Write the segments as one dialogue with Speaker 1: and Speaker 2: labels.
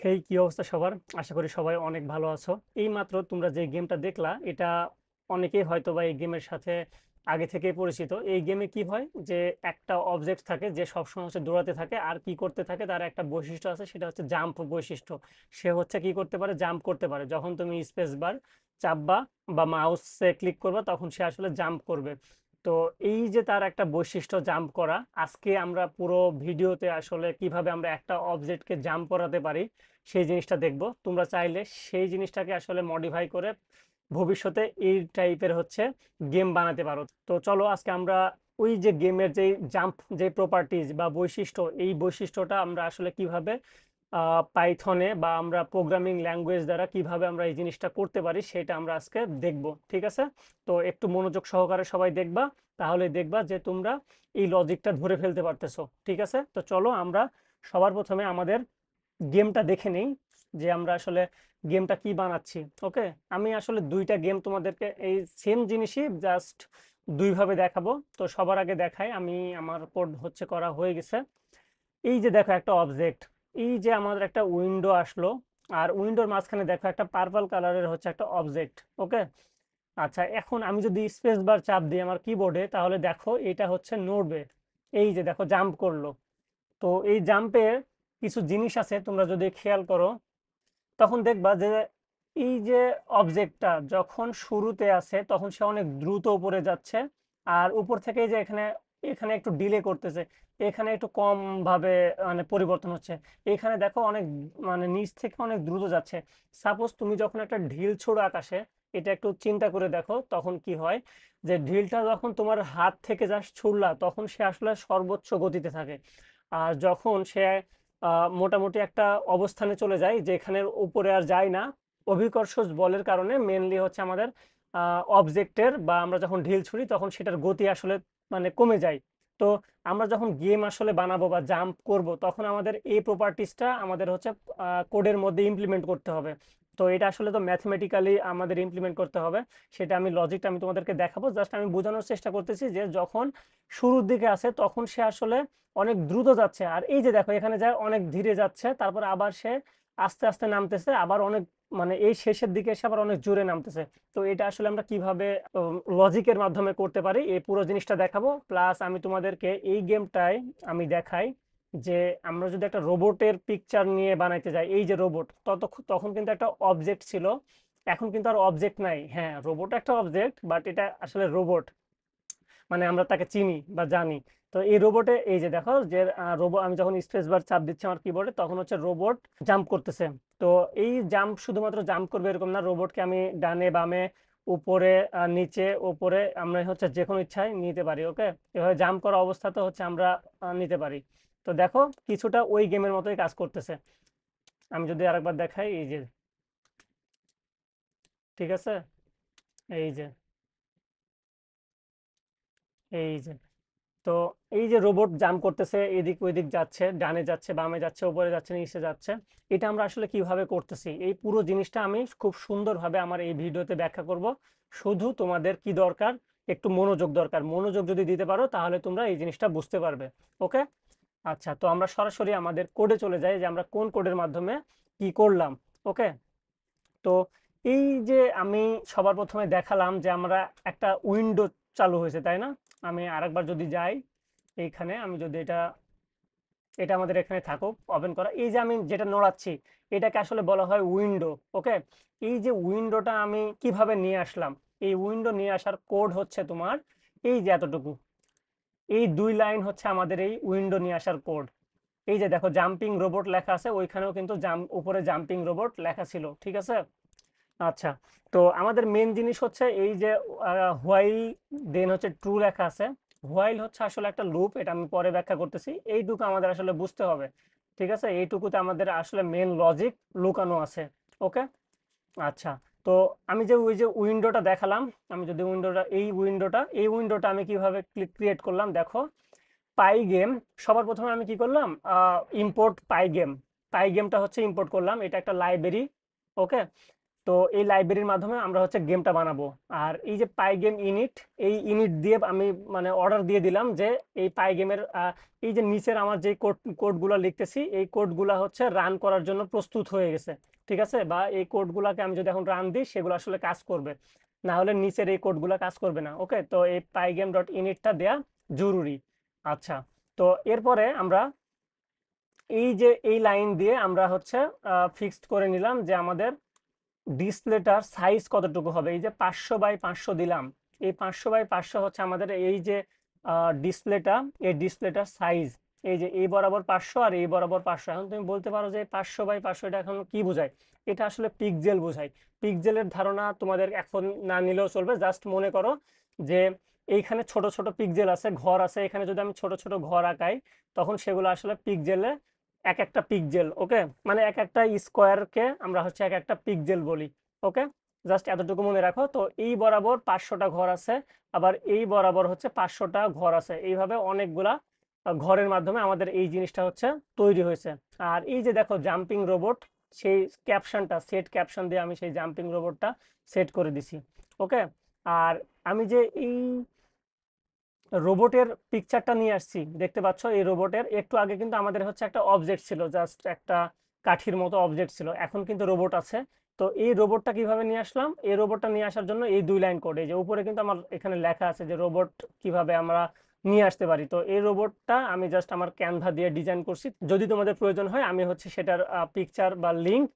Speaker 1: হেই, কি অবস্থা সবার? আশা করি সবাই অনেক ভালো আছো। এইমাত্র তোমরা যে গেমটা দেখলা, এটা অনেকেই হয়তো বা এই গেমের সাথে আগে থেকেই পরিচিত। এই গেমে কি হয় যে একটা অবজেক্ট থাকে যে সবসময় হচ্ছে দৌড়াতে থাকে আর কি করতে থাকে, তার একটা বৈশিষ্ট্য আছে, সেটা হচ্ছে জাম্প বৈশিষ্ট্য। সে হচ্ছে কি করতে পারে, জাম্প করতে পারে। যখন তুমি স্পেস বার চাপবা বা মাউসে ক্লিক করবা তখন সে আসলে জাম্প করবে। তো এই যে তার একটা বৈশিষ্ট্য জাম্প করা, আজকে আমরা পুরো ভিডিওতে আসলে কিভাবে আমরা একটা অবজেক্টকে জাম্প করাতে পারি সেই জিনিসটা দেখব। তোমরা চাইলে সেই জিনিসটাকে আসলে মডিফাই করে ভবিষ্যতে এই টাইপের হচ্ছে গেম বানাতে পারো। তো চলো আজকে আমরা ওই যে গেমের যে জাম্প যে প্রপার্টিজ বা বৈশিষ্ট্য, এই বৈশিষ্ট্যটা আমরা আসলে কিভাবে পাইথনে বা আমরা প্রোগ্রামিং ল্যাঙ্গুয়েজ দ্বারা কিভাবে আমরা এই জিনিসটা করতে পারি সেটা আমরা আজকে দেখব। ঠিক আছে? তো একটু মনোযোগ সহকারে সবাই দেখবা, তাহলে দেখবা যে তোমরা এই লজিকটা ধরে ফেলতে পারতেছো। ঠিক আছে? তো চলো আমরা সবার প্রথমে আমাদের গেমটা দেখে নেই যে আমরা আসলে গেমটা কি বানাচ্ছি। ওকে, আমি আসলে দুইটা গেম তোমাদেরকে এই সেম জিনিসই জাস্ট দুইভাবে দেখাবো। তো সবার আগে দেখাই, আমি আমার কোড হচ্ছে করা হয়ে গেছে। এই যে দেখো একটা অবজেক্ট, এই যে আমাদের একটা উইন্ডো আসলো, আর উইন্ডোর মাঝখানে দেখো একটা পার্পল কালারের হচ্ছে একটা অবজেক্ট। ওকে, আচ্ছা, এখন আমি যদি স্পেস বার চাপ দিই আমার কিবোর্ডে, তাহলে দেখো এটা হচ্ছে নড়বে। এই যে দেখো জাম্প করলো। তো এই জাম্পের কিছু জিনিস আছে, তোমরা যদি খেয়াল করো তখন দেখবা যে এই যে অবজেক্টটা যখন শুরুতে আছে তখন সে অনেক দ্রুত উপরে যাচ্ছে, আর উপর থেকে এই যে এখানে এখানে একটু ডিলে করতেছে, এখানে একটু কম ভাবে মানে পরিবর্তন হচ্ছে। এখানে দেখো অনেক মানে নিচ থেকে অনেক দ্রুত যাচ্ছে। সাপোজ তুমি যখন একটা ঢিল ছোড়ো আকাশে, এটা একটু চিন্তা করে দেখো তখন কি হয়, যে ঢিলটা যখন তোমার হাত থেকে জাস্ট ছুড়লা তখন সে আসলে সর্বোচ্চ গতিতে থাকে। আর যখন সে মোটামুটি একটা অবস্থানে চলে যায় যেখানে উপরে আর যায় না, অভিকর্ষ বলের কারণে মেনলি হচ্ছে আমাদের অবজেক্টের বা আমরা যখন ঢিল ছুড়ি তখন সেটার গতি আসলে মানে কমে যায়। তো আমরা যখন গেম আসলে বানাবো বা জাম্প করব তখন আমাদের এই প্রপার্টিসটা আমাদের হচ্ছে কোডের মধ্যে ইমপ্লিমেন্ট করতে হবে। তো এটা আসলে তো ম্যাথমেটিক্যালি আমাদের ইমপ্লিমেন্ট করতে হবে। সেটা আমি লজিকটা আমি তোমাদেরকে দেখাবো, জাস্ট আমি বোঝানোর চেষ্টা করতেছি যে যখন শুরুর দিকে আছে তখন সে আসলে অনেক দ্রুত যাচ্ছে, আর এই যে দেখো এখানে যায় অনেক ধীরে যাচ্ছে, তারপর আবার সে আস্তে আস্তে নামতেছে, আবার অনেক মানে এই শেষের দিকে এসে আবার অনেক জোরে নামতেছে। তো এটা আসলে আমরা কিভাবে লজিকের মাধ্যমে করতে পারি এই পুরো জিনিসটা দেখাবো। প্লাস আমি তোমাদেরকে এই গেমটায় আমি দেখাই যে আমরা যদি একটা রোবটের পিকচার নিয়ে বানাইতে যাই, এই যে রোবট, তখন কিন্তু একটা অবজেক্ট ছিল, এখন কিন্তু আর অবজেক্ট নাই। হ্যাঁ, রোবট একটা অবজেক্ট, বাট এটা আসলে রোবট মানে আমরা তাকে চিনি বা জানি। তো এই রোবটে এই যে দেখো যে রোবট, আমি যখন স্পেস বার চাপ দিচ্ছি আমার কিবোর্ডে তখন হচ্ছে রোবট জাম্প করতেছে। তো এই জাম্প শুধুমাত্র জাম্প করবে এরকম না, রোবটকে আমি ডানে বামে উপরে নিচে উপরে আমরা হচ্ছে যে কোনো ইচ্ছায় নিতে পারি। ওকে, এভাবে জাম্প করা অবস্থাতে হচ্ছে আমরা নিতে পারি। তো দেখো কিছুটা ওই গেমের মতোই কাজ করতেছে। আমি যদি আরেকবার দেখাই, এই যে ঠিক আছে, এই যে এই যে তো এই যে রোবট জাম্প করতেছে, এদিক ওইদিক যাচ্ছে, ডানে যাচ্ছে বামে যাচ্ছে উপরে যাচ্ছে নিচে যাচ্ছে। এটা আমরা আসলে কিভাবে করতেছি এই পুরো জিনিসটা আমি খুব সুন্দরভাবে আমার এই ভিডিওতে ব্যাখ্যা করব। শুধু তোমাদের কি দরকার, একটু মনোযোগ দরকার। মনোযোগ যদি দিতে পারো তাহলে তোমরা এই জিনিসটা বুঝতে পারবে। ওকে, আচ্ছা, তো আমরা সরাসরি আমাদের কোডে চলে যাই যে আমরা কোন কোডের মাধ্যমে কি করলাম। ওকে, তো এই যে আমি সবার প্রথমে দেখালাম যে আমরা একটা উইন্ডো চালু হয়েছে, তাই না? আমি আরেকবার যদি যাই এইখানে, আমি যদি এটা এটা আমাদের এখানে থাকুক ওপেন করা, এই যে আমি যেটা নড়াচ্ছি এটাকে আসলে বলা হয় উইন্ডো। ওকে, এই যে উইন্ডোটা আমি কিভাবে নিয়ে আসলাম, এই উইন্ডো নিয়ে আসার কোড হচ্ছে তোমার এই যে এতটুকু, এই দুই লাইন হচ্ছে আমাদের এই উইন্ডো নিয়ে আসার কোড। এই যে দেখো জাম্পিং রোবট লেখা আছে, ওইখানেও কিন্তু উপরে জাম্পিং রোবট লেখা ছিল। ঠিক আছে? আচ্ছা, তো আমাদের মেন জিনিস হচ্ছে এই যে হোয়াইল, দেন হচ্ছে ট্রু লেখা আছে। হোয়াইল হচ্ছে আসলে একটা লুপ, এটা আমি পরে ব্যাখ্যা করতেছি। এইটুকু আমাদের আসলে বুঝতে হবে। ঠিক আছে, এইটুকুতে আমাদের আসলে মেন লজিক লুকানো আছে। ওকে, আচ্ছা, তো আমি যে ওই যে উইন্ডোটা দেখালাম, আমি যদি এই উইন্ডোটা আমি কিভাবে ক্রিয়েট করলাম দেখো। পাই গেম, সবার প্রথমে আমি কি করলাম, ইম্পোর্ট পাই গেম। পাই গেমটা হচ্ছে ইম্পোর্ট করলাম, এটা একটা লাইব্রেরি। ওকে, তো তো এই লাইব্রেরির মাধ্যমে আমরা হচ্ছে গেমটা বানাবো। আর এই যে পাই গেম ইনিট, এই ইনিট দিয়ে আমি মানে অর্ডার দিয়ে দিলাম যে এই পাই গেমের এই যে নিচের আমার যে কোডগুলো লিখতেছি, এই কোডগুলা হচ্ছে রান করার জন্য প্রস্তুত হয়ে গেছে, ঠিক আছে? বা এই কোডগুলাকে আমি যদি এখন রান দিই সেগুলো আসলে কাজ করবে, না হলে নিচের এই কোডগুলা কাজ করবে না। ওকে, তো এই পাইগেম ডট ইনিটটা দেয়া জরুরি। আচ্ছা, তো এরপরে আমরা এই যে এই লাইন দিয়ে আমরা হচ্ছে ফিক্সড করে নিলাম যে আমাদের ডিসপ্লেটার সাইজ কতটুকু হবে। এই যে 500 বাই 500 দিলাম, এই 500 বাই 500 হচ্ছে আমাদের এই যে ডিসপ্লেটা, এই ডিসপ্লেটার সাইজ। এই যে এই বরাবর 500 আর এই বরাবর 500। এখন তুমি বলতে পারো যে 500 বাই 500 এটা এখন কি বোঝায়? এটা আসলে পিক্সেল বোঝায়। পিক্সেলের ধারণা তোমাদের এখন না নিলেও চলবে, জাস্ট মনে করো যে এইখানে ছোট ছোট পিক্সেল আছে, ঘর আছে, এখানে যদি আমি ছোট ছোট ঘর আঁকাই তখন সেগুলো আসলে পিক্সেলে এক একটা পিক্সেল। ওকে, মানে এক একটা স্কোয়ারকে আমরা হচ্ছে এক একটা পিক্সেল বলি। ওকে, জাস্ট এতটুকু মনে রাখো। তো এই বরাবর 500টা ঘর আছে, আবার এই বরাবর হচ্ছে 500টা ঘর আছে, এইভাবে অনেকগুলা ঘরের মাধ্যমে আমাদের এই জিনিসটা হচ্ছে তৈরি হয়েছে। আর এই যে দেখো জাম্পিং রোবট, সেই ক্যাপশনটা সেট ক্যাপশন দিয়ে আমি সেই জাম্পিং রোবটটা সেট করে দিছি। ওকে, আর আমি যে এই রোবটের পিকচারটা নিয়ে আসছি দেখতে পাচ্ছ, এই রোবটের একটু আগে কিন্তু আমাদের হচ্ছে একটা অবজেক্ট ছিল, জাস্ট একটা কাঠির মতো অবজেক্ট ছিল, এখন কিন্তু রোবট আছে। তো এই রোবটটা কিভাবে নিয়ে আসলাম? এই রোবটটা নিয়ে আসার জন্য এই 2 লাইন কোড, এই যে উপরে কিন্তু আমার এখানে লেখা আছে যে রোবট কিভাবে আমরা নিয়ে আসতে পারি। তো এই রোবটটা আমি জাস্ট আমার ক্যানভা দিয়ে ডিজাইন করছি। যদি তোমাদের প্রয়োজন হয় আমি হচ্ছে সেটার পিকচার বা লিঙ্ক,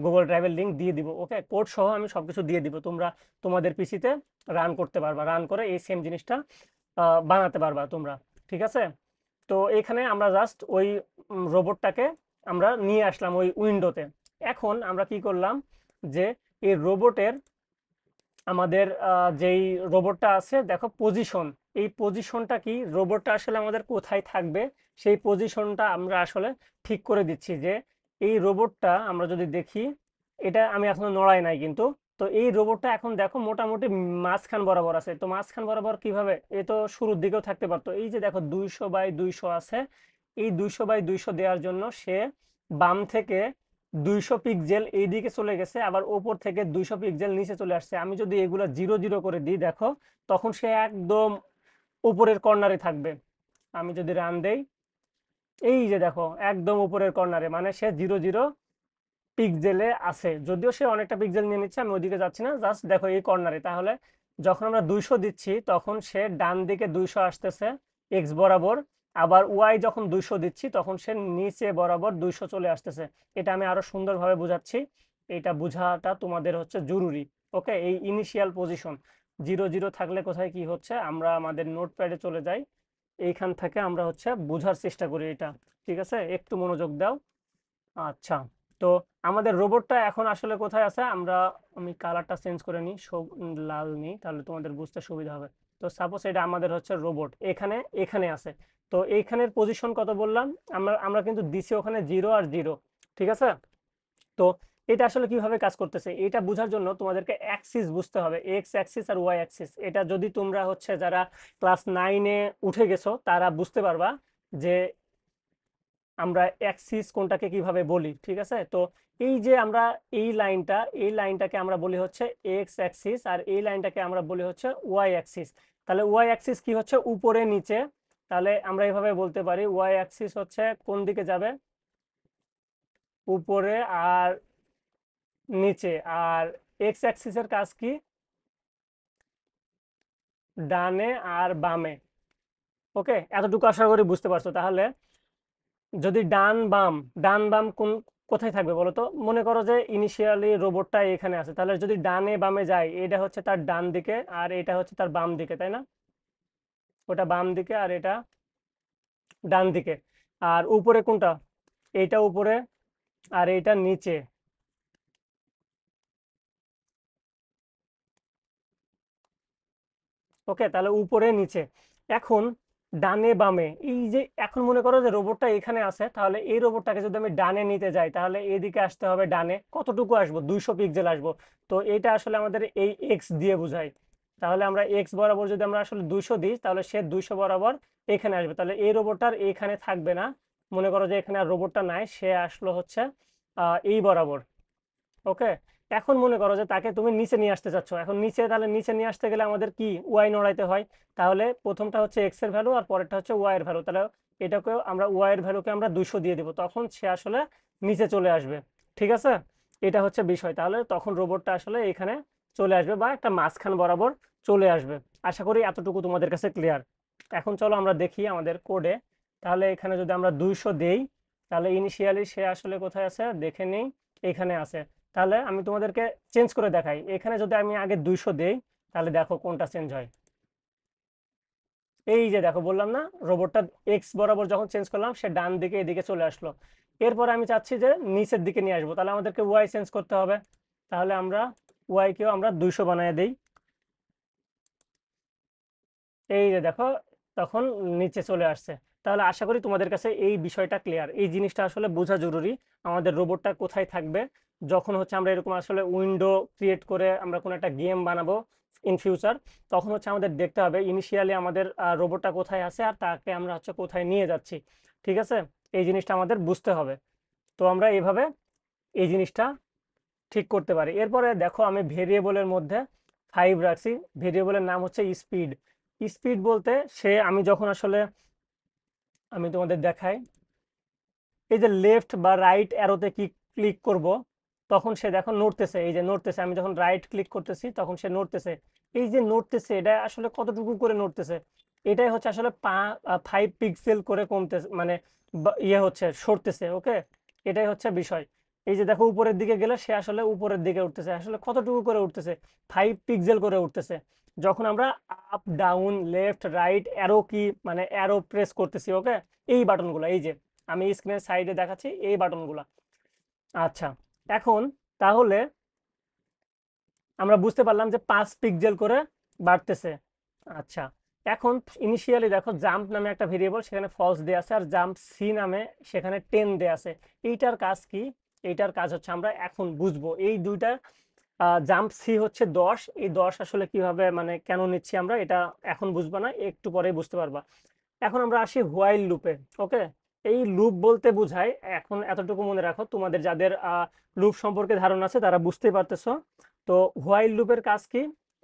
Speaker 1: গুগল ড্রাইভের লিঙ্ক দিয়ে দিব। ওকে, কোড সহ আমি সবকিছু দিয়ে দিব, তোমরা তোমাদের পিসিতে রান করতে পারবা, রান করে এই সেম জিনিসটা বানাতে পারবা তোমরা, ঠিক আছে? তো এখানে আমরা জাস্ট ওই রোবটটাকে আমরা নিয়ে আসলাম ওই উইন্ডোতে। এখন আমরা কি করলাম যে এই রোবটের আমাদের যেই রোবটটা আছে দেখো পজিশন, এই পজিশনটা কি, রোবটটা আসলে আমাদের কোথায় থাকবে সেই পজিশনটা আমরা আসলে ঠিক করে দিচ্ছি। যে এই রোবটটা আমরা যদি দেখি, এটা আমি এখনো নড়াই নাই কিন্তু। তো এই রোবটটা এখন দেখো মোটামুটি মাঝখান বরাবর আছে। তো মাঝখান বরাবর কিভাবে? এ তো শুরুর দিকেও থাকতে পারতো। এই যে দেখো 200 বাই 200 আছে, এই 200 বাই 200 দেওয়ার জন্য সে বাম থেকে 200 পিক্সেল এইদিকে চলে গেছে, আবার ওপর থেকে 200 পিক্সেল নিচে চলে আসছে। আমি যদি এগুলা 0 0 করে দিই দেখো, তখন সে একদম উপরের কর্নারে থাকবে। আমি যদি রান দেই, এই যে দেখো একদম উপরের কর্নারে, মানে সে 0 0 পিক্সেলে আছে। যদিও সে অনেকটা পিক্সেল নিয়ে নিচ্ছে, আমি ওইদিকে যাচ্ছি না, জাস্ট দেখো এই কর্নারে। তাহলে যখন আমরা 200 দিচ্ছি তখন সে ডান দিকে 200 আসতেছে এক্স বরাবর, আবার ওয়াই যখন 200 দিচ্ছি তখন সে নিচে বরাবর 200 চলে আসতেছে। এটা আমি আরো সুন্দরভাবে বুঝাচ্ছি, এটা বোঝাটা তোমাদের হচ্ছে জরুরি। ওকে, এই ইনিশিয়াল পজিশন 0 0 থাকলে কোথায় কি হচ্ছে আমরা আমাদের নোটপ্যাডে চলে যাই, এইখান থেকে আমরা হচ্ছে বোঝার চেষ্টা করি এটা, ঠিক আছে? একটু মনোযোগ দাও। আচ্ছা, তো আমাদের রোবটটা এখন আসলে কোথায় আছে? আমরা, আমি কালারটা চেঞ্জ করে নিই, লাল নিই তাহলে তোমাদের বুঝতে সুবিধা হবে। তো সাপোজ এটা আমাদের হচ্ছে রোবট, এখানে এখানে আছে। তো এইখানের পজিশন কত বললাম? আমরা আমরা কিন্তু দিছি ওখানে 0 আর 0, ঠিক আছে? তো এটা আসলে কিভাবে কাজ করতেছে এটা বোঝার জন্য তোমাদেরকে অ্যাক্সিস বুঝতে হবে, এক্স অ্যাক্সিস আর ওয়াই অ্যাক্সিস। এটা যদি তোমরা হচ্ছে যারা ক্লাস 9-এ উঠে গেছো তারা বুঝতে পারবা যে আমরা অ্যাক্সিস কোনটাকে কিভাবে বলি, ঠিক আছে? তো এই যে আমরা এই লাইনটা, এই লাইনটাকে আমরা বলি হচ্ছে এক্স অ্যাক্সিস, আর এই লাইনটাকে আমরা বলি হচ্ছে ওয়াই অ্যাক্সিস। তাহলে ওয়াই অ্যাক্সিস কি হচ্ছে? উপরে নিচে। তাহলে আমরা এভাবে বলতে পারি ওয়াই অ্যাক্সিস হচ্ছে কোন দিকে যাবে? উপরে আর নিচে। আর এক্স অ্যাক্সিসের কাজ কি? ডানে আর বামে। ওকে, এতটুকু আশা করি বুঝতে পারছো। তাহলে যদি ডান বাম, ডান বাম কোন কোথায় থাকবে বলো তো? মনে করো যে ইনিশিয়ালি রোবটটা এখানে আছে, তাহলে যদি ডানে বামে যায় এটা হচ্ছে তার ডান দিকে আর এটা হচ্ছে তার বাম দিকে, তাই না? ওটা বাম দিকে আর এটা ডান দিকে। আর উপরে কোনটা? এইটা উপরে আর এইটা নিচে। ওকে, তাহলে উপরে নিচে। এখন ডানে বামে, এই যে এখন মনে করো যে রোবটটা এখানে আছে, তাহলে এই রোবটটাকে যদি আমি ডানে নিতে যাই তাহলে এদিকে আসতে হবে ডানে। কতটুকু আসবো? 200 পিক্সেল আসবো। তো এটা আসলে আমাদের এই এক্স দিয়ে বোঝায়। তাহলে আমরা এক্স বরাবর যদি আমরা আসলে 200 দিই তাহলে সে 200 বরাবর এখানে আসবে। তাহলে এই রোবটটার এখানে থাকবে না, মনে করো যে এখানে আর রোবটটা নাই, সে আসলো হচ্ছে এই বরাবর। ওকে, এখন মনে করো যে তাকে তুমি নিচে নিয়ে আসতে চাচ্ছ, এখন নিচে, তাহলে নিচে নিয়ে আসতে গেলে আমাদের কি ওয়াই নড়াইতে হয়। তাহলে প্রথমটা হচ্ছে এক্স এর ভ্যালু আর পরেরটা হচ্ছে ওয়াই এর ভ্যালু, তাহলে এটাকে আমরা ওয়াই এর ভ্যালুকে আমরা 200 দিয়ে দিব, তখন সে আসলে নিচে চলে আসবে। ঠিক আছে, এটা হচ্ছে বিষয়। তাহলে তখন রোবটটা আসলে এখানে চলে আসবে বা একটা মাঝখান বরাবর চলে আসবে। আশা করি এতটুকু তোমাদের কাছে ক্লিয়ার। এখন চলো আমরা দেখি আমাদের কোডে। তাহলে এখানে যদি আমরা 200 দেই, তাহলে ইনিশিয়ালি সে আসলে কোথায় আছে দেখে নিই, এখানে আছে। তাহলে আমি তোমাদেরকে চেঞ্জ করে দেখাই, এখানে যদি আমি আগে 200 দেই, তাহলে দেখো কোনটা চেঞ্জ হয়। এই যে দেখো, বললাম না, রোবটটা এক্স বরাবর যখন চেঞ্জ করলাম সে ডান দিকে এদিকে চলে আসলো। এরপর আমি চাচ্ছি যে নিচের দিকে নিয়ে আসবো, তাহলে আমাদেরকে ওয়াই চেঞ্জ করতে হবে। তাহলে আমরা ওয়াই কেও আমরা 200 বানিয়ে দিই। এই যে দেখো, তখন নিচে চলে আসছে। তাহলে আশা করি তোমাদের কাছে এই বিষয়টা ক্লিয়ার, এই জিনিসটা আসলে বোঝা জরুরি। আমাদের রোবটটা কোথায় থাকবে যখন হচ্ছে আমরা এরকম আসলে উইন্ডো ক্রিয়েট করে আমরা কোনো একটা গেম বানাবো ইন ফিউচার, তখন হচ্ছে আমাদের দেখতে হবে ইনিশিয়ালি আমাদের রোবটটা কোথায় আছে আর তাকে আমরা হচ্ছে কোথায় নিয়ে যাচ্ছি। ঠিক আছে, এই জিনিসটা আমাদের বুঝতে হবে। তো আমরা এইভাবে এই জিনিসটা ঠিক করতে পারি। এরপরে দেখো আমি ভেরিয়েবলের মধ্যে 5 রাখছি, ভেরিয়েবলের নাম হচ্ছে স্পিড। স্পিড বলতে সে, আমি যখন আসলে, আমি তোমাদের দেখাই, এই যে লেফট বা রাইট অ্যারোতে কি ক্লিক করব, তখন সে দেখো নড়তেছে, এই যে নড়তেছে, আমি যখন রাইট ক্লিক করতেছি তখন সে নড়তেছে। এই যে নড়তেছে, এটা আসলে কতটুকু করে নড়তেছে, এটাই হচ্ছে আসলে 5 পিক্সেল করে কমতেছে, মানে ইয়ে হচ্ছে, সরতেছে। ওকে, এটাই হচ্ছে বিষয়। এই যে দেখো উপরের দিকে গেলে সে আসলে উপরের দিকে উঠতেছে, আসলে কতটুকু করে উঠতেছে, 5 পিক্সেল করে উঠতেছে। যখন আমরা up down left right arrow কি, মানে অ্যারো প্রেস করতেছি, ওকে, এই বাটনগুলো, এই যে আমি স্ক্রিনের সাইডে দেখাচ্ছি এই বাটনগুলো। আচ্ছা, এখন তাহলে আমরা বুঝতে পারলাম যে 5 পিক্সেল করে বাড়তেছে। আচ্ছা, এখন ইনিশিয়ালি দেখো জাম্প নামে একটা ভেরিয়েবল, সেখানে ফলস দেয়া আছে, আর জাম্প সি নামে সেখানে 10 দেয়া আছে। এইটার কাজ কি? এইটার কাজ হচ্ছে আমরা এখন বুঝবো এই দুইটা। জাম্প সি হচ্ছে 10, এই 10 আসলে কিভাবে, মানে কেন নিচ্ছি আমরা, এটা এখন বুঝবো না, একটু পরেই বুঝতে পারবা। এখন আমরা আসি হোয়াইল লুপে। ওকে, এই লুপ বলতে বোঝায়, এখন এতটুকু মনে রাখো, তোমাদের যাদের লুপ সম্পর্কে ধারণা আছে তারা বুঝতেই পারতেছো। তো হোয়াইল লুপের কাজ কি?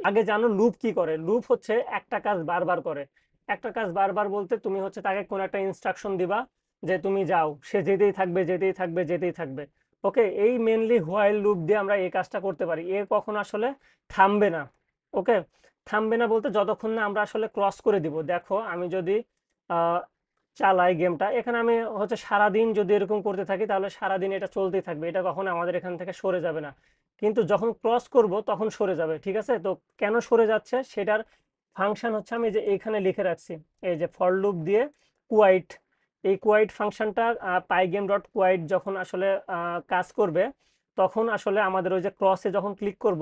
Speaker 1: আগে জানো লুপ কি করে। লুপ হচ্ছে একটা কাজ বারবার করে। একটা কাজ বারবার বলতে তুমি হচ্ছে তাকে কোন একটা ইনস্ট্রাকশন দিবা যে তুমি যাও, সে যেতেই থাকবে যেতেই থাকবে যেতেই থাকবে। ওকে, এই মেনলি হোয়াইল লুপ দিয়ে আমরা এই কাজটা করতে পারি, এর কখনো আসলে থামবে না। ওকে, থামবে না বলতে যতক্ষণ না আমরা আসলে ক্রস করে দিব। দেখো আমি যদি আহ, চালাই গেমটা, এখানে আমি হচ্ছে সারাদিন যদি এরকম করতে থাকি তাহলে সারাদিন এটা চলতেই থাকবে, এটা কখনো আমাদের এখান থেকে সরে যাবে না। কিন্তু যখন ক্রস করব তখন সরে যাবে। ঠিক আছে, তো কেন সরে যাচ্ছে সেটার ফাংশন হচ্ছে আমি যে এইখানে লিখে রাখছি, এই যে ফর লুপ দিয়ে কুয়াইট। এই কুয়াইট ফাংশনটা পাইগেম ডট কুয়াইট যখন আসলে কাজ করবে, তখন আসলে আমাদের ওই যে ক্রসে যখন ক্লিক করব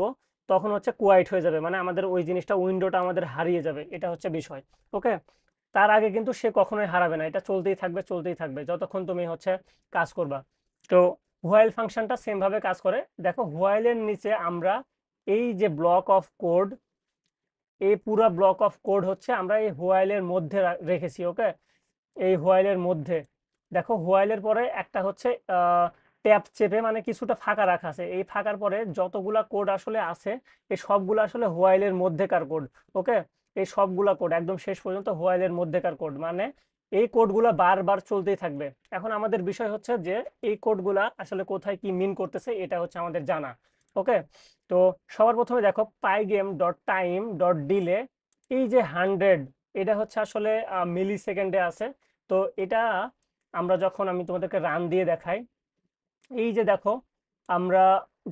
Speaker 1: তখন হচ্ছে কুয়াইট হয়ে যাবে, মানে আমাদের ওই জিনিসটা উইন্ডোটা আমাদের হারিয়ে যাবে, এটা হচ্ছে বিষয়। ওকে, তার আগে কিন্তু সে কখনোই হারাবে না, এটা চলতেই থাকবে চলতেই থাকবে যতক্ষণ তুমি হচ্ছে কাজ করবা। তো হোয়াইল ফাংশনটা সেম ভাবে কাজ করে। দেখো হোয়াইলের নিচে আমরা এই যে ব্লক অফ কোড, এই পুরো ব্লক অফ কোড হচ্ছে আমরা এই হোয়াইলের মধ্যে রেখেছি। ওকে, এই হোয়াইলের মধ্যে দেখো হোয়াইলের পরে একটা হচ্ছে ট্যাব চেপে, মানে কিছুটা ফাঁকা রাখা আছে, এই ফাঁকার পরে যতগুলা কোড আসলে আছে এই সবগুলো আসলে হোয়াইলের মধ্যেকার কোড। ওকে, এই সবগুলা কোড একদম শেষ পর্যন্ত হোয়াইলের মধ্যেকার কোড, মানে এই কোডগুলা বারবার চলতেই থাকবে। এখন আমাদের বিষয় হচ্ছে যে এই কোডগুলা আসলে কোথায় কি মিন করতেছে এটা হচ্ছে আমাদের জানা। ওকে, তো সবার প্রথমে দেখো পাইগেম ডট টাইম ডট ডিলে, এই যে 100, এটা হচ্ছে আসলে মিলি সেকেন্ডে আছে। তো এটা আমরা যখন, আমি তোমাদেরকে রান দিয়ে দেখাই, এই যে দেখো আমরা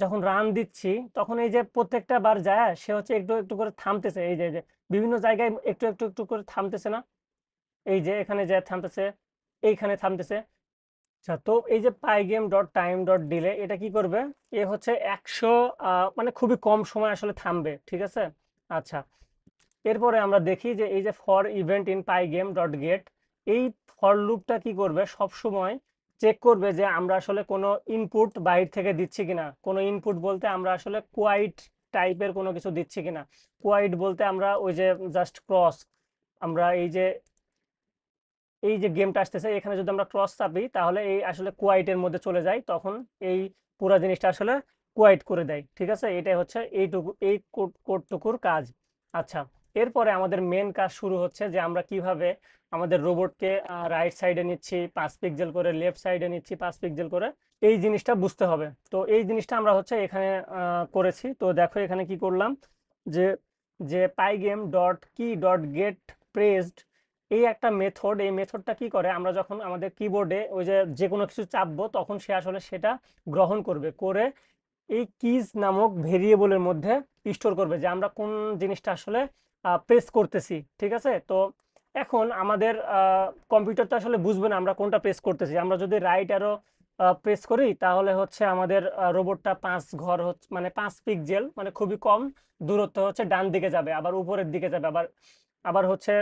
Speaker 1: যখন রান দিচ্ছি তখন এই যে প্রত্যেকটা বার যায় সে হচ্ছে একটু একটু করে থামতেছে, এই যে বিভিন্ন জায়গায় একটু একটু একটু করে থামতেছে না, এই যে এখানে যে থামতেছে, এইখানে থামতেছে। আচ্ছা, তো এই যে পাইগেম ডট টাইম ডট ডিলে এটা কি করবে, এ হচ্ছে 100, মানে খুবই কম সময় আসলে থামবে। ঠিক আছে, আচ্ছা, এরপরে আমরা দেখি যে এই যে for event in pygame dot get, এই ফর লুপটা কি করবে, সব সময় চেক করবে যে আমরা আসলে কোনো ইনপুট বাইরে থেকে দিচ্ছি কিনা। কোনো ইনপুট বলতে আমরা আসলে কোয়াইট টাইপের কোনো কিছু দিচ্ছি কিনা। কোয়াইট বলতে আমরা ওই যে জাস্ট ক্রস, আমরা এই যে গেমটা আসতেছে এখানে যদি আমরা ক্রস চাপি তাহলে এই আসলে কোয়াইটের মধ্যে চলে যায়, তখন এই পুরো জিনিসটা আসলে কোয়াইট করে দেয়। ঠিক আছে, এটাই হচ্ছে এইটুকু এই কোডটুকুর কাজ। আচ্ছা, এরপরে আমাদের মেন কাজ শুরু হচ্ছে যে আমরা কিভাবে আমাদের রোবটকে রাইট সাইডে নিচ্ছি 5 পিক্সেল করে, লেফট সাইডে নিচ্ছি 5 পিক্সেল করে, এই জিনিসটা বুঝতে হবে। তো এই জিনিসটা আমরা হচ্ছে এখানে করেছি। তো দেখো এখানে কি করলাম, যে যে পাইগেম ডট কি ডট গেট প্রেসড, এই একটা মেথড, এই মেথডটা কি করে, আমরা যখন আমাদের কিবোর্ডে ওই যে যে কোনো কিছু চাপবো তখন সে আসলে সেটা গ্রহণ করবে, করে এই কিজ নামক ভেরিয়েবলের মধ্যে স্টোর করবে যে আমরা কোন জিনিসটা আসলে প্রেস করতেছি। ঠিক আছে, তো এখন আমাদের কম্পিউটার তো আসলে বুঝবে না আমরা কোনটা প্রেস করতেছি। আমরা যদি রাইট অ্যারো প্রেস করি তাহলে হচ্ছে আমাদের রোবটটা 5 ঘর হচ্ছে মানে 5 পিক্সেল, মানে খুবই কম দূরত্ব হচ্ছে ডান দিকে যাবে, আবার উপরের দিকে যাবে, আবার আবার হচ্ছে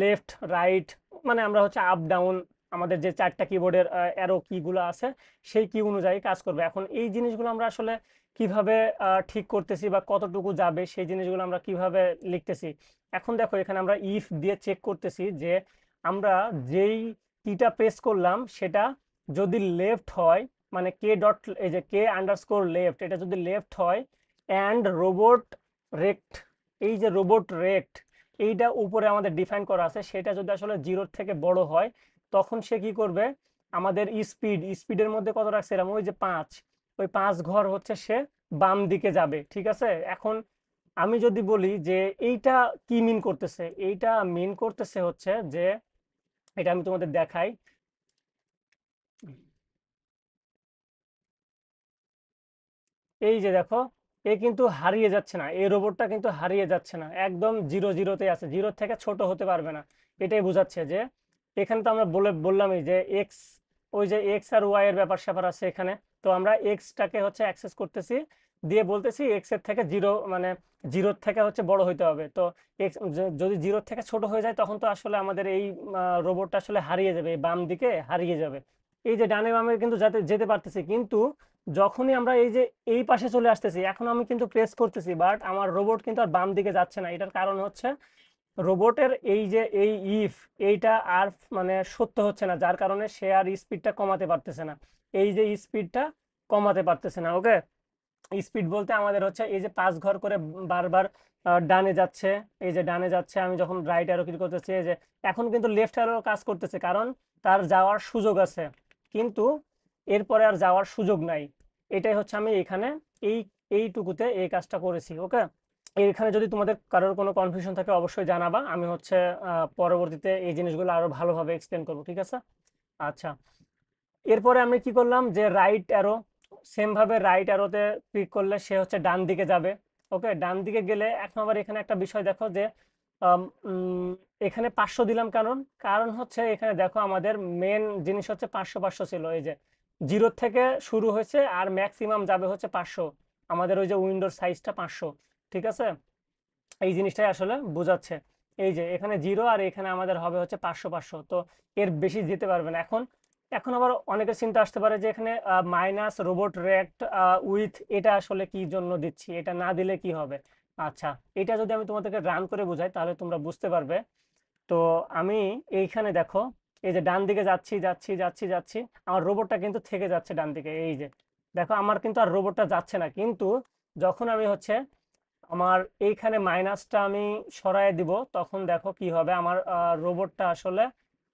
Speaker 1: লেফট রাইট, মানে আমরা হচ্ছে আপ ডাউন, আমাদের যে 4টা কিবোর্ডের অ্যারো কিগুলো আছে সেই কি অনুযায়ী কাজ করবে। এখন এই জিনিসগুলো আমরা আসলে কিভাবে ঠিক করতেছি বা কতটুকু যাবে সেই জিনিসগুলো আমরা কিভাবে লিখতেছি। এখন দেখো এখানে আমরা ইফ দিয়ে চেক করতেছি যে আমরা যেই কিটা প্রেস করলাম সেটা যদি লেফট হয়, মানে কে ডট, এই যে কে আন্ডারস্কোর লেফট, এটা যদি লেফট হয় অ্যান্ড রোবট রেক্ট, এই যে রোবট রেক্ট এইটা উপরে আমাদের ডিফাইন করা আছে, সেটা যদি আসলে 0-র থেকে বড় হয় তখন সে কি করবে, আমাদের স্পিডের মধ্যে কত রাখছে এরকম, ওই যে 5, ওই 5 ঘর হচ্ছে সে বাম দিকে যাবে। ঠিক আছে, এখন আমি যদি বলি যে এইটা কি মিন করতেছে, এইটা মিন করতেছে হচ্ছে যে, এটা আমি তোমাদের দেখাই। এই যে দেখো, এ কিন্তু হারিয়ে যাচ্ছে না, এই রোবটটা কিন্তু হারিয়ে যাচ্ছে না, একদম 0-0-তে আছে, 0-র থেকে ছোট হতে পারবে না। এটাই বোঝাচ্ছে যে এখানে তো আমরা বললামই যে এক্স, ওই যে এক্স আর ওয়াই এর ব্যাপার স্যাপার আছে এখানে। তো আমরা এক্সটাকে হচ্ছে অ্যাক্সেস করতেছি, দিয়ে বলতেছি এক্স এর থেকে 0, মানে 0-র থেকে হচ্ছে বড় হইতে হবে। তো এক্স যদি 0-র থেকে ছোট হয়ে যায় তখন তো আসলে আমাদের এই রোবটটা আসলে হারিয়ে যাবে, এই বাম দিকে হারিয়ে যাবে। এই যে ডানে বামে কিন্তু যাতে যেতে পারতেছি, কিন্তু যখনই আমরা এই যে এই পাশে চলে আসতেছি, এখন আমি কিন্তু প্রেস করতেছি বাট আমার রোবট কিন্তু আর বাম দিকে যাচ্ছে না। এটার কারণ হচ্ছে রোবটের এই যে এই ইফ, এইটা আর মানে সত্য হচ্ছে না, যার কারণে সে আর স্পিডটা কমাতে পারতেছে না, এই যে স্পিডটা কমাতে পারতেছে না। ওকে, স্পিড বলতে আমাদের হচ্ছে এই যে 5 ঘর করে বারবার ডানে যাচ্ছে, এই যে ডানে যাচ্ছে, আমি যখন রাইট অ্যারো ক্লিক করতেছি এই যে এখন কিন্তু লেফট অ্যারো কাজ করতেছে, কারণ তার যাওয়ার সুযোগ আছে, কিন্তু এরপরে আর যাওয়ার সুযোগ নাই। এটাই হচ্ছে আমি এখানে এই এইটুকুতে এই কাজটা করেছি। ওকে, এখানে যদি তোমাদের কারোর কোনো কনফিউশন থাকে অবশ্যই জানাবা, আমি হচ্ছে পরবর্তীতে এই জিনিসগুলো আরো ভালোভাবে এক্সপ্লেন করবো। ঠিক আছে, আচ্ছা, এরপরে আমি কি করলাম যে রাইট অ্যারো, সেম ভাবে রাইট অ্যারোতে ক্লিক করলে সে হচ্ছে ডান দিকে যাবে। ওকে, ডান দিকে গেলে এখন আবার এখানে একটা বিষয় দেখো যে আম, উম, এখানে 500 দিলাম, কারণ কারণ হচ্ছে এখানে দেখো আমাদের মেন জিনিস হচ্ছে 500 ছিল, এই যে 0 থেকে শুরু হয়েছে আর ম্যাক্সিমাম যাবে হচ্ছে 500, আমাদের ওই যে উইন্ডোর সাইজটা 500। ঠিক আছে, এই জিনিসটাই আসলে বোঝাচ্ছে। এই যে এখানে 0 আর এখানে আমাদের হবে হচ্ছে 500, তো এর বেশি যেতে পারবে না। এখন এখন আবার অনেকের চিন্তা আসতে পারে যে এখানে মাইনাস রোবট রেক্ট উইথ, এটা আসলে কি জন্য দিচ্ছি, এটা না দিলে কি হবে। আচ্ছা, এটা যদি আমি তোমাদেরকে রান করে বোঝাই তাহলে তোমরা বুঝতে পারবে। তো আমি এইখানে দেখো, এই যে ডান দিকে যাচ্ছি যাচ্ছি যাচ্ছি যাচ্ছি, আমার রোবটটা কিন্তু থেকে যাচ্ছে ডান দিকে, এই যে দেখো আমার কিন্তু আর রোবটটা যাচ্ছে না, কিন্তু যখন আমি হচ্ছে আমার এইখানে মাইনাসটা আমি সরায় দিব তখন দেখো কি হবে, আমার রোবটটা আসলে,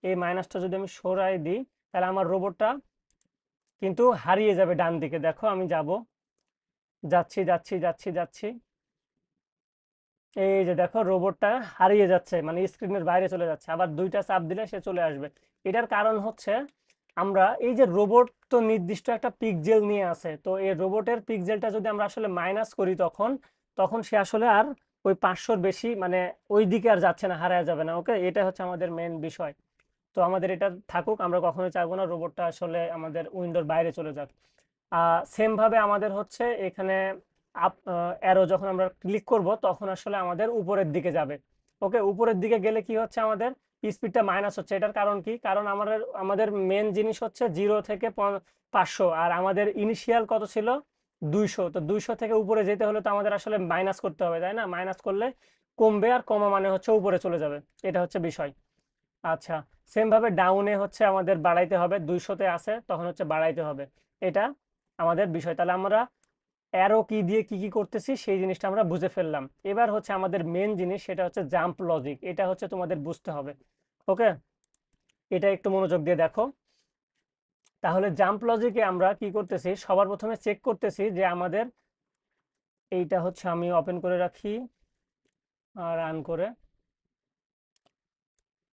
Speaker 1: এই মাইনাসটা যদি আমি সরাই দিই তাহলে আমার রোবটটা কিন্তু হারিয়ে যাবে ডান দিকে। দেখো আমি যাব, যাচ্ছি যাচ্ছি যাচ্ছি যাচ্ছি, এই যে দেখো রোবটটা হারিয়ে যাচ্ছে, মানে স্ক্রিনের বাইরে চলে যাচ্ছে, আবার 2টা চাপ দিলে সে চলে আসবে। এটার কারণ হচ্ছে আমরা এই যে রোবট তো নির্দিষ্ট একটা পিক্সেল নিয়ে আছে, তো এই রোবটের পিক্সেলটা যদি আমরা আসলে মাইনাস করি তখন তখন সে আসলে আর ওই 500-র বেশি মানে ওই দিকে আর যাচ্ছে না, হারায় যাবে না। ওকে, এটা হচ্ছে আমাদের মেন বিষয়। তো আমাদের এটা থাকুক, আমরা কখনোই চাইবো না রোবটটা আসলে আমাদের উইন্ডোর বাইরে চলে যাক। সেম ভাবে আমাদের হচ্ছে এখানে আপ অ্যারো যখন আমরা ক্লিক করব তখন আসলে আমাদের উপরের দিকে যাবে। ওকে, উপরের দিকে গেলে কি হচ্ছে, আমাদের স্পিডটা মাইনাস হচ্ছে। এটার কারণ কি, কারণ আমাদের আমাদের মেন জিনিস হচ্ছে 0 থেকে 500, আর আমাদের ইনিশিয়াল কত ছিল 200। তো 200 থেকে উপরে যেতে হলে তো আমাদের আসলে মাইনাস করতে হবে, তাই না? মাইনাস করলে কমবে, আর কমা মানে হচ্ছে উপরে চলে যাবে, এটা হচ্ছে বিষয়। আচ্ছা, সেম ভাবে ডাউনে হচ্ছে আমাদের বাড়াইতে হবে, 200-তে আছে তখন হচ্ছে বাড়াইতে হবে, এটা আমাদের বিষয়। তাহলে আমরা অ্যারো কি দিয়ে কি কি করতেছি সেই জিনিসটা আমরা বুঝে ফেললাম। এবার হচ্ছে আমাদের মেন জিনিস, সেটা হচ্ছে জাম্প লজিক। এটা হচ্ছে তোমাদের বুঝতে হবে। ওকে, এটা একটু মনোযোগ দিয়ে দেখো। তাহলে জাম্প লজিকে আমরা কি করতেছি, সবার প্রথমে চেক করতেছি যে আমাদের এইটা হচ্ছে, আমি ওপেন করে রাখি আর রান করে।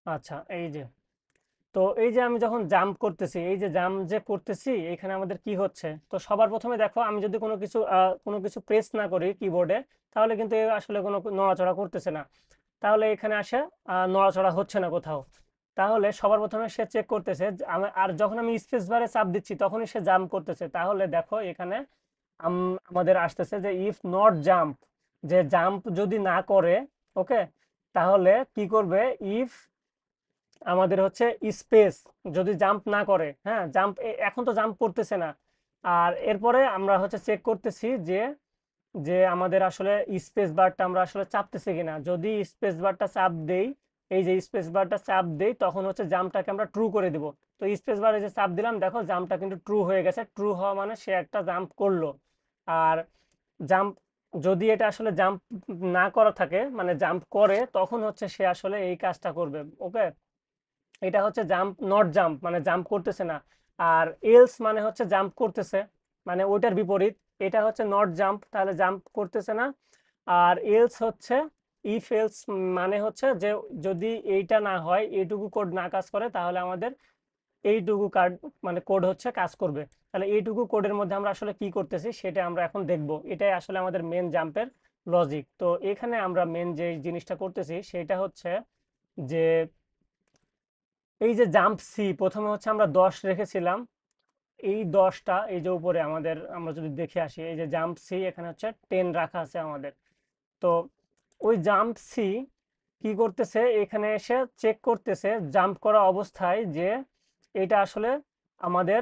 Speaker 1: আচ্ছা, এই যে, তো এই যে আমি যখন জাম্প করতেছি, এই যে জাম্প যে করতেছি, এখানে আমাদের কি হচ্ছে, তো সবার প্রথমে দেখো আমি যদি কোনো কিছু প্রেস না করি কিবোর্ডে, তাহলে কিন্তু এ আসলে কোনো নড়াচড়া করতেছে না। তাহলে এখানে আসে নড়াচড়া হচ্ছে না কোথাও। তাহলে সবার প্রথমে সে চেক করতেছে আর যখন আমি স্পেস বারে চাপ দিচ্ছি তখনই সে জাম্প করতেছে। তাহলে দেখো এখানে আমাদের আসতেছে যে ইফ নট জাম্প, যে জাম্প যদি না করে, ওকে, তাহলে কি করবে, ইফ আমাদের হচ্ছে স্পেস যদি জাম্প না করে, হ্যাঁ জাম্প এখন তো জাম্প করতেছে না। আর এরপরে আমরা হচ্ছে চেক করতেছি যে যে আমাদের আসলে স্পেস বারটা আমরা আসলে চাপতেছি কিনা। যদি স্পেস বারটা চাপ দেই, এই যে স্পেস বারটা চাপ দেই, তখন হচ্ছে জাম্পটাকে আমরা ট্রু করে দিব। তো স্পেস বারে যে চাপ দিলাম, দেখো জাম্পটা কিন্তু ট্রু হয়ে গেছে। ট্রু হওয়া মানে সে একটা জাম্প করলো। আর জাম্প যদি এটা আসলে জাম্প না করা থাকে, মানে জাম্প করে, তখন হচ্ছে সে আসলে এই কাজটা করবে। ওকে, এটা হচ্ছে জাম্প নট জাম্প, মানে জাম্প করতেছে না। আর এলস মানে হচ্ছে জাম্প করতেছে, মানে ওইটার বিপরীত। এটা হচ্ছে নট জাম্প, তাহলে জাম্প করতেছে না। আর এলস হচ্ছে ইফ এলস, মানে হচ্ছে যে যদি এইটা না হয়, এইটুকু কোড না কাজ করে, তাহলে আমাদের এইটুকু কার্ড মানে কোড হচ্ছে কাজ করবে। তাহলে এইটুকু কোডের মধ্যে আমরা আসলে কি করতেছি সেটা আমরা এখন দেখব। এটাই আসলে আমাদের মেন জাম্পের লজিক। তো এখানে আমরা মেন যে জিনিসটা করতেছি সেটা হচ্ছে যে এই যে জাম্প সি, প্রথমে হচ্ছে আমরা 10 রেখেছিলাম। এই 10টা, এই যে উপরে আমাদের, আমরা যদি দেখে আসি, এই যে জাম্প সি, এখানে হচ্ছে 10 রাখা আছে আমাদের। তো ওই জাম্প সি কি করতেছে, এখানে এসে চেক করতেছে জাম্প করা অবস্থায় যে এটা আসলে আমাদের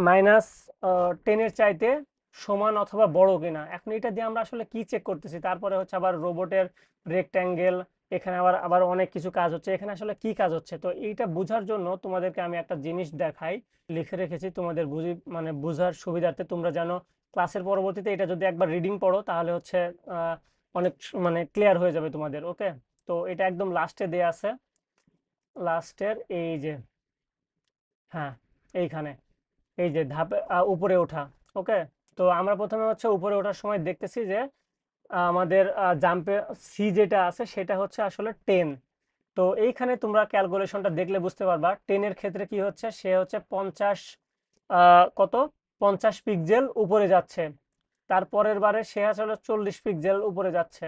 Speaker 1: -10-এর চাইতে সমান অথবা বড় কিনা। এখন এটা দিয়ে আমরা আসলে কি চেক করতেছি, তারপরে হচ্ছে আবার রোবটের রেক্ট্যাঙ্গেল, এখানে আবার আবার অনেক কিছু কাজ হচ্ছে, এখানে আসলে কি কাজ হচ্ছে। তো এইটা বোঝার জন্য তোমাদেরকে আমি একটা জিনিস দেখাই, লিখে রেখেছি তোমাদের মানে বুঝার সুবিধার্থে। তোমরা জানো ক্লাসের পরবর্তীতে এটা যদি একবার রিডিং পড়ো, তাহলে হচ্ছে অনেক মানে ক্লিয়ার হয়ে যাবে তোমাদের। ওকে, তো এটা একদম লাস্টে দেয়া আছে, লাস্টের এই যে, হ্যাঁ এইখানে, এই যে ধাপে উপরে ওঠা। ওকে, তো আমরা প্রথমে হচ্ছে উপরে ওঠার সময় দেখতেছি যে আমাদের জাম্পে সি যেটা আছে সেটা হচ্ছে আসলে 10। তো এইখানে তোমরা ক্যালকুলেশনটা দেখলে বুঝতে পারবা, 10-এর ক্ষেত্রে কি হচ্ছে, সে হচ্ছে 50 কত 50 পিক্সেল উপরে যাচ্ছে। তারপরের বারে সে আসলে 40 পিক্সেল উপরে যাচ্ছে।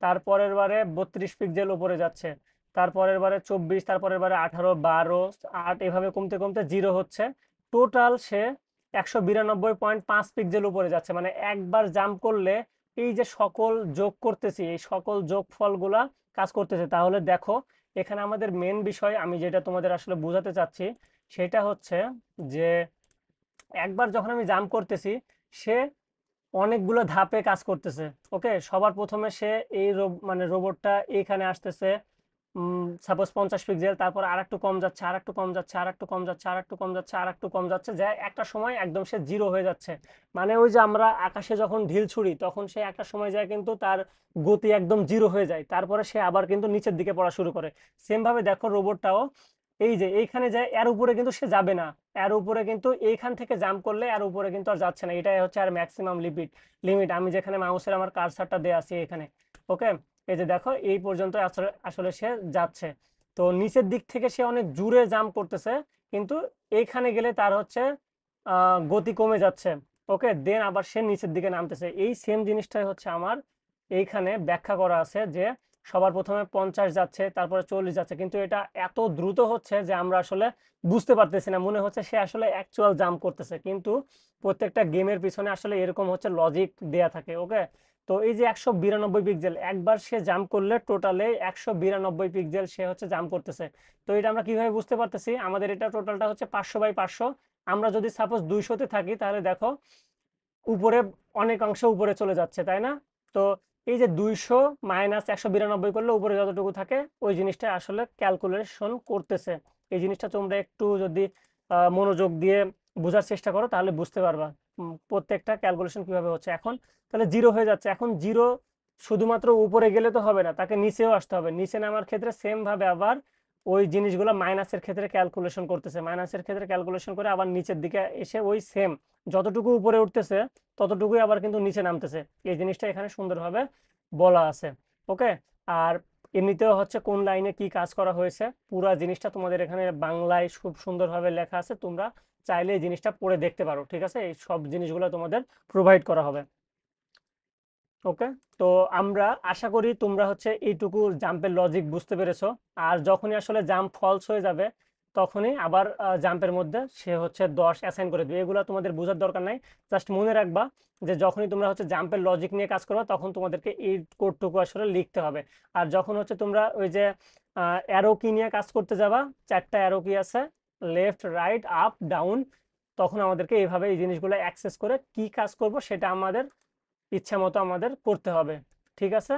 Speaker 1: তারপরের বারে 32 পিক্সেল উপরে যাচ্ছে। তারপরের বারে 24, তারপরের বারে 18, 12, 8, এভাবে কমতে কমতে 0 হচ্ছে। টোটাল সে 192.5 পিক্সেল উপরে যাচ্ছে। মানে একবার জাম্প করলে এই যে সকল যোগ করতেছি, এই সকল যোগফলগুলা কাজ করতেছে। তাহলে দেখো এখানে আমাদের মেন বিষয়, আমি যেটা তোমাদের আসলে বোঝাতে চাচ্ছি, সেটা হচ্ছে যে একবার যখন আমি জাম্প করতেছি, সে অনেকগুলো ধাপে কাজ করতেছে। ওকে, সবার প্রথমে সে এই মানে রোবটটা এইখানে আসতেছে, সাপোজ 50 পিক্সেল, তারপর আর একটু কম যাচ্ছে, আর একটু কম যাচ্ছে, আর একটু কম যাচ্ছে, আর একটু কম যাচ্ছে, আর একটু কম যাচ্ছে, যে একটা সময় একদম সে 0 হয়ে যাচ্ছে। মানে ওই যে আমরা আকাশে যখন ঢিল ছুড়ি, তখন সে একটা সময় যায় কিন্তু তার গতি একদম 0 হয়ে যায়, তারপরে সে আবার কিন্তু নিচের দিকে পড়া শুরু করে। সেম ভাবে দেখো রোবটটাও এই যে এইখানে যায়, এর উপরে কিন্তু সে যাবে না। এর উপরে কিন্তু এইখান থেকে জাম্প করলে এর উপরে কিন্তু আর যাচ্ছে না। এটাই হচ্ছে আর ম্যাক্সিমাম লিমিট। আমি যেখানে মাউসের আমার কার্সারটা দেয়া আছে এখানে, ওকে, এই যে দেখো এই পর্যন্ত আসলে আসলে সে যাচ্ছে। তো নিচের দিক থেকে সে অনেক জোরে জাম্প করতেছে, কিন্তু এইখানে গেলে তার হচ্ছে গতি কমে যাচ্ছে। ওকে, দেন আবার সে নিচের দিকে নামতেছে। এই সেম জিনিসটাই হচ্ছে আমার এইখানে ব্যাখ্যা করা আছে, যে সবার প্রথমে 50 যাচ্ছে, তারপরে 40 যাচ্ছে, কিন্তু এটা এত দ্রুত হচ্ছে যে আমরা আসলে বুঝতে পারতেছি না, মনে হচ্ছে সে আসলে অ্যাকচুয়াল জাম্প করতেছে। কিন্তু প্রত্যেকটা গেমের পিছনে আসলে এরকম হচ্ছে লজিক দেয়া থাকে। ওকে, তো এই যে 192 পিক্সেল, একবার সে জাম্প করলে টোটালে 192 পিক্সেল সে হচ্ছে জাম্প করতেছে। তো এটা আমরা কিভাবে বুঝতে পারতেছি, আমাদের এটা টোটালটা হচ্ছে 500/500। আমরা যদি সাপোজ 200-তে থাকি, তাহলে দেখো উপরে অনেক অংশ উপরে চলে যাচ্ছে, তাই না? তো এই যে 200 মাইনাস 192 করলে উপরে যতটুকু থাকে, ওই জিনিসটা আসলে ক্যালকুলেশন করতেছে। এই জিনিসটা তোমরা একটু যদি মনোযোগ দিয়ে বোঝার চেষ্টা করো, তাহলে বুঝতে পারবা। প্রত্যেকটা ক্যালকুলেশন কিভাবে হচ্ছে। এখন তাহলে জিরো হয়ে যাচ্ছে, এখন জিরো শুধুমাত্র উপরে গেলে তো হবে না, তাকে নিচেও আসতে হবে। নিচে নামার ক্ষেত্রে সেম ভাবে আবার ওই জিনিসগুলো মাইনাসের ক্ষেত্রে ক্যালকুলেশন করতেছে, মাইনাসের ক্ষেত্রে ক্যালকুলেশন করে আবার নিচের দিকে এসে ওই সেম যতটুকু উপরে উঠতেছে ততটুকুই আবার কিন্তু নিচে নামতেছে। এই জিনিসটা এখানে সুন্দরভাবে বলা আছে। ওকে। আর এমনিতেও হচ্ছে কোন লাইনে কি কাজ করা হয়েছে পুরা জিনিসটা তোমাদের এখানে বাংলায় খুব সুন্দরভাবে লেখা আছে, তোমরা চাইলে এই জিনিসটা পড়ে দেখতে পারো। ঠিক আছে, এই সব জিনিসগুলো তোমাদের প্রোভাইড করা হবে। ওকে। তো আমরা আশা করি তোমরা হচ্ছে এইটুকু জাম্পের লজিক বুঝতে পেরেছো। আর যখনই আসলে জাম্প ফলস হয়ে যাবে তখনই আবার জাম্পের মধ্যে সে হচ্ছে 10 অ্যাসাইন করে দিবে। এগুলো তোমাদের বোঝার দরকার নাই, জাস্ট মনে রাখবা যে যখনই তোমরা হচ্ছে জাম্পের লজিক নিয়ে কাজ করবে তখন তোমাদেরকে এই কোডটুকু আসলে লিখতে হবে। আর যখন হচ্ছে তোমরা ওই যে অ্যারো কি নিয়ে কাজ করতে যাবা, 4টা অ্যারো কি আছে, লেফট রাইট আপ ডাউন, তখন আমাদেরকে এইভাবে এই জিনিসগুলো অ্যাক্সেস করে কি কাজ করব সেটা আমাদের ইচ্ছা মতো আমাদের করতে হবে। ঠিক আছে।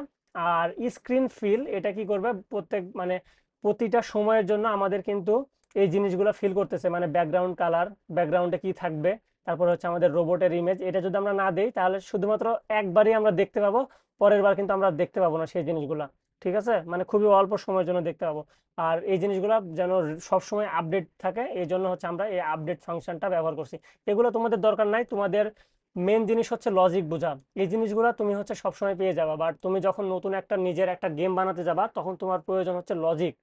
Speaker 1: আর স্ক্রিন ফিল এটা কি করবে, প্রত্যেক মানে প্রতিটা সময়ের জন্য আমাদের কিন্তু এই জিনিসগুলো ফিল করতেছে, মানে ব্যাকগ্রাউন্ড কালার, ব্যাকগ্রাউন্ডে কি থাকবে, তারপর হচ্ছে আমাদের রোবটের ইমেজ। এটা যদি আমরা না দেই তাহলে শুধুমাত্র একবারই আমরা দেখতে পাবো, পরের বার কিন্তু আমরা দেখতে পাবো না সেই জিনিসগুলা। ঠিক আছে, মানে খুবই অল্প সময়ের জন্য দেখতে পাবো। আর এই জিনিসগুলো যেন সব সময় আপডেট থাকে, এই জন্য হচ্ছে আমরা এই আপডেট ফাংশনটা ব্যবহার করছি। এগুলো তোমাদের দরকার নাই, তোমাদের মেন জিনিস হচ্ছে লজিক বোঝা। এই জিনিসগুলো তুমি হচ্ছে সবসময় পেয়ে যাবা, বাট তুমি যখন নতুন একটা নিজের একটা গেম বানাতে যাবা তখন তোমার প্রয়োজন হচ্ছে লজিক।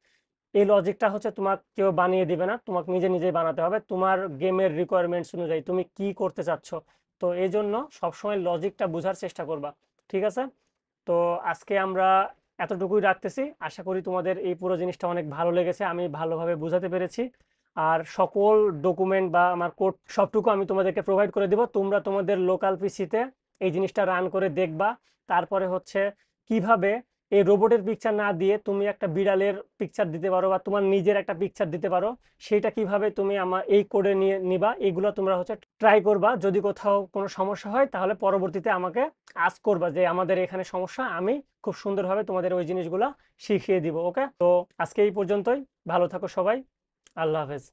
Speaker 1: এই লজিকটা হচ্ছে তোমাকে কেউ বানিয়ে দিবে না, তোমাকে নিজে নিজেই বানাতে হবে তোমার গেমের রিকোয়ারমেন্টস অনুযায়ী তুমি কি করতে চাচ্ছ। তো এই জন্য সবসময় লজিকটা বোঝার চেষ্টা করবা। ঠিক আছে। তো আজকে আমরা এতটুকুই রাখতেছি, আশা করি তোমাদের এই পুরো জিনিসটা অনেক ভালো লেগেছে, আমি ভালোভাবে বোঝাতে পেরেছি। আর সকল ডকুমেন্ট বা আমার কোড সবটুকু আমি তোমাদেরকে প্রোভাইড করে দিব, তোমরা তোমাদের লোকাল পিসিতে এই জিনিসটা রান করে দেখবা। তারপরে হচ্ছে কিভাবে এই রোবটের পিকচার না দিয়ে তুমি একটা বিড়ালের পিকচার দিতে পারো বা তোমার নিজের একটা পিকচার দিতে পারো, সেটা কিভাবে তুমি আমার এই কোডে নিয়ে নিবা, এগুলো তোমরা হচ্ছে ট্রাই করবা। যদি কোথাও কোনো সমস্যা হয় তাহলে পরবর্তীতে আমাকে আস্ক করবা যে আমাদের এখানে সমস্যা, আমি খুব সুন্দরভাবে তোমাদের ওই জিনিসগুলো শিখিয়ে দিব। ওকে। তো আজকে এই পর্যন্তই, ভালো থাকো সবাই, আল্লাহ হাফেজ।